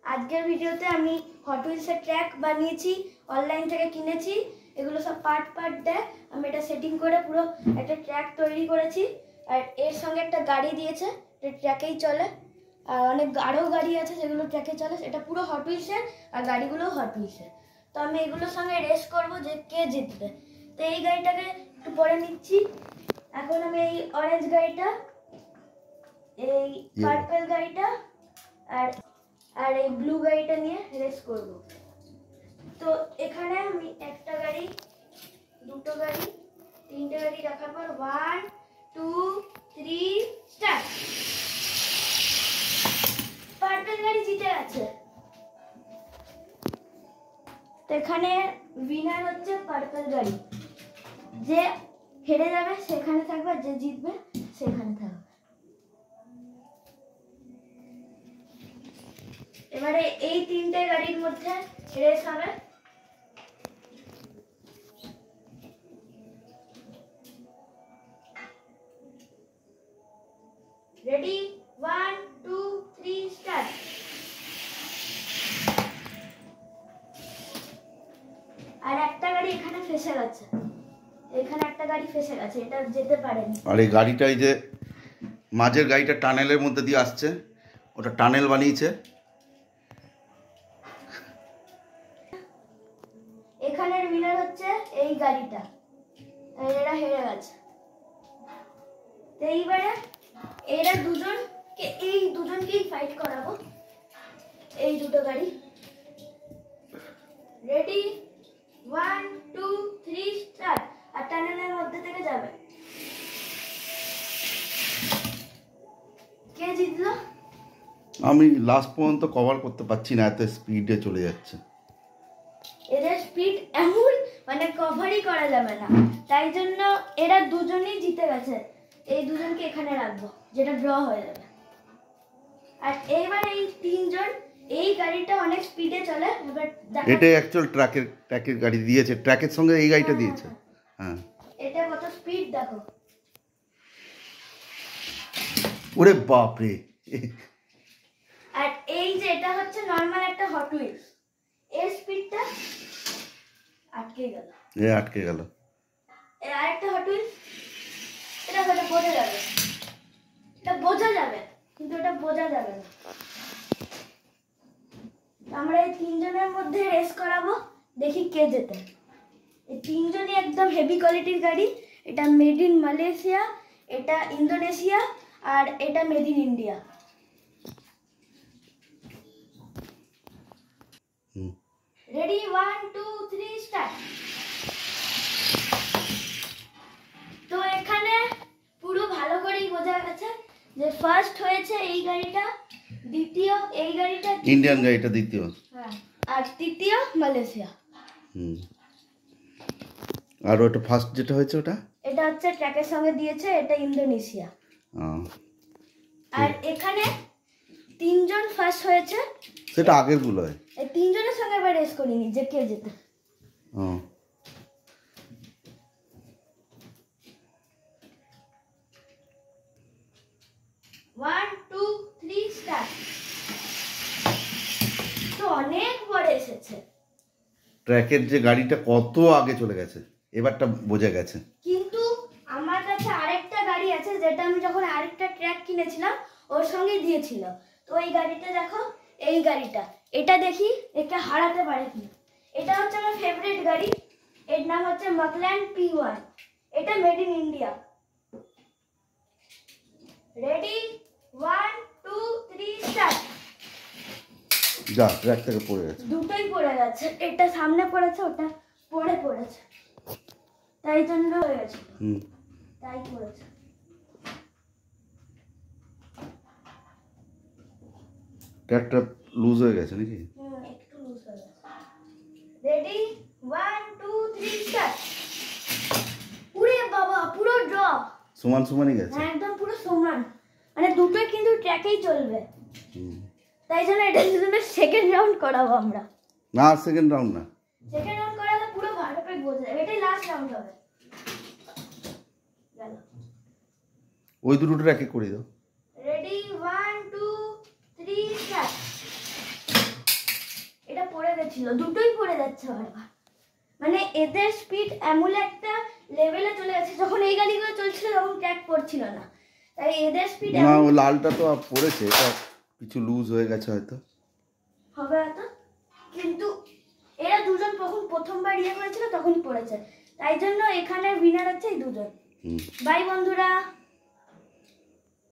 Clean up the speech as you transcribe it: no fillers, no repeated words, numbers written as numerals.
আজকের ভিডিওতে আমি হট হুইলসের ট্র্যাক বানিয়েছি, অনলাইন থেকে কিনেছি। এগুলো সব পার্ট পার্ট দেয়, আমি এটা সেটিং করে পুরো একটা ট্র্যাক তৈরি করেছি। আর এর সঙ্গে একটা গাড়ি দিয়েছে, এটা ট্র্যাকেই চলে। আর অনেক আরও গাড়ি আছে যেগুলো ট্র্যাকে চলে, এটা পুরো হট হুইলসের, আর গাড়িগুলোও হট হুইলসের। তো আমি এগুলোর সঙ্গে রেস করব যে কে জিতবে। তো এই গাড়িটাকে একটু পরে নিচ্ছি। এখন আমি এই অরেঞ্জ গাড়িটা, এই পার্পল গাড়িটা আর এই ব্লু গাড়িটা নিয়ে রেস করব। তো এখানে আমি একটা গাড়ি, দুটো গাড়ি, তিনটে গাড়ি রাখার পর 1 2 3 স্টার্ট। পার্পল গাড়ি জিতে গেছে। তো এখানে উইনার হচ্ছে পার্পল গাড়ি। যে হেরে যাবে সেখানে থাকবে, যে জিতবে সেখানে থাকবে। এবারে এই তিনটে গাড়ির মধ্যে রেস হবে। Ready 1 2 3 start. আর একটা গাড়ি এখানে ফেসে গেছে, এখানে একটা গাড়ি ফেসে গেছে, এটা যেতে পারেনি। আর এই গাড়িটা, এই যে মাঝের গাড়িটা টানেলের মধ্যে দিয়ে আসছে, ওটা টানেল বানিয়েছে। এখানের উইনার হচ্ছে এই গাড়িটা, এরা হেরে গেছে। তো এইবারে এরা দুজনকে, এই দুজনকেই ফাইট করাবো, এই দুটো গাড়ি। Ready 1 2 3 start. আর টানেলের মধ্যে থেকে যাবে। কে জিতলো? আমি লাস্ট পর্যন্ত কভার করতে পারছি না, এত স্পিডে চলে যাচ্ছে। এদের স্পিড এমন, মানে কভারই করা যাবে না, তাই জন্য এরা দুজনেই জিতে গেছে। এই দুজনকে এখানে রাখবো, যেটা ড্র হয়ে যাবে। আর এইবার এই তিনজন, এই গাড়িটা অনেক স্পিডে চলে। এবার এটা অ্যাকচুয়াল ট্র্যাকের গাড়ি দিয়েছে, ট্র্যাকের সঙ্গে এই গাড়িটা দিয়েছে। হ্যাঁ, এটা কত স্পিড দেখো। ওরে বাপ রে। আর এই যে এটা হচ্ছে নরমাল একটা হট হুইলস, এর স্পিডটা আটকে গেল। আটকে গেল। আরেকটা হট হুইলস, এটা বোঝা যাবে, এটা বোঝা যাবে, কিন্তু এটা বোঝা যাবে না। আমরা এই তিনজনের মধ্যে রেস করাবো, দেখি কে জেতে। এই তিনজনই একদম হেভি কোয়ালিটির গাড়ি। এটা মেড ইন মালয়েশিয়া, এটা ইন্দোনেশিয়া, আর এটা made in India. Ready 1 2 3 start. তো এখানে পুরো ভালো করেই বোঝা গেছে যে ফার্স্ট হয়েছে এই গাড়িটা, দ্বিতীয় এই গাড়িটা, ইন্ডিয়ান গাড়িটা দ্বিতীয়, হ্যাঁ, আর তৃতীয় মালয়েশিয়া। আর ওটা ফার্স্ট যেটা হয়েছে ওটা, এটা হচ্ছে ট্র্যাকের সঙ্গে দিয়েছে, এটা ইন্দোনেশিয়া। আর এখানে তিনজন ফার্স্ট হয়েছে, সেটা আগের গুলো। এই তিনজনের সঙ্গে এবার রেস করিনি যে কে জেতে। One two three start. তো অনেক বড় এসেছে, ট্র্যাকের যে গাড়িটা কত আগে চলে গেছে, এবারটা বোঝা গেছে। কিন্তু আমার কাছে আরেকটা গাড়ি আছে, যেটা আমি যখন আরেকটা ট্র্যাক কিনেছিলাম ওর সঙ্গে দিয়েছিল। তো এই গাড়িটা দেখো, এই গাড়িটা, এটা দেখি একে হারাতে পারে কি। এটা হচ্ছে আমার ফেভারিট গাড়ি, এর নাম হচ্ছে মাকল্যান্ড P1। এটা made in India. Ready 1 2 3 start. যা, ট্র্যাক থেকে পড়ে গেছে। দুটোই পড়ে গেছে, এটা সামনে পড়েছে, ওটা পড়ে পড়েছে, তাই জন্য হয়ে গেছে। তাই পড়েছে। ট্র্যাকটা লুজ হয়ে গেছে নাকি? একটু লুজ হয়ে গেছে। Ready 1 2 3 start. পুরো বাবা, পুরো ড্র, সমান সমানই গেছে। হ্যাঁ, একদম পুরো সমান, মানে দুটোই কিন্তু ট্র্যাকেই চলবে। তাই জন্য এটা জন্য সেকেন্ড রাউন্ড করাবো আমরা। না, সেকেন্ড রাউন্ড না, সেকেন্ড রাউন্ড করালে পুরো ভালো করে বোঝা যাবে। এটাই লাস্ট রাউন্ড হবে। গেল, ওই দুটো ট্র্যাকে করে দাও। Ready 1 2 3 start. ছিল, দুটোই পড়ে যাচ্ছে বারবার। মানে এদের স্পিড এমন একটা লেভেলে চলে গেছে, যখন এই গাড়িগুলো চলছিল তখন ট্র্যাক পড়ছিল না, তাই এদের স্পিড না ও লালটা তো পড়েছে, এটা কিছু লুজ হয়ে গেছে হয়তো, হবে হয়তো। কিন্তু এরা দুজন যখন প্রথমবার ইয়ে করেছিল তখনই পড়েছে, তাই জন্য এখানে উইনার হচ্ছে এই দুজন। বাই বন্ধুরা।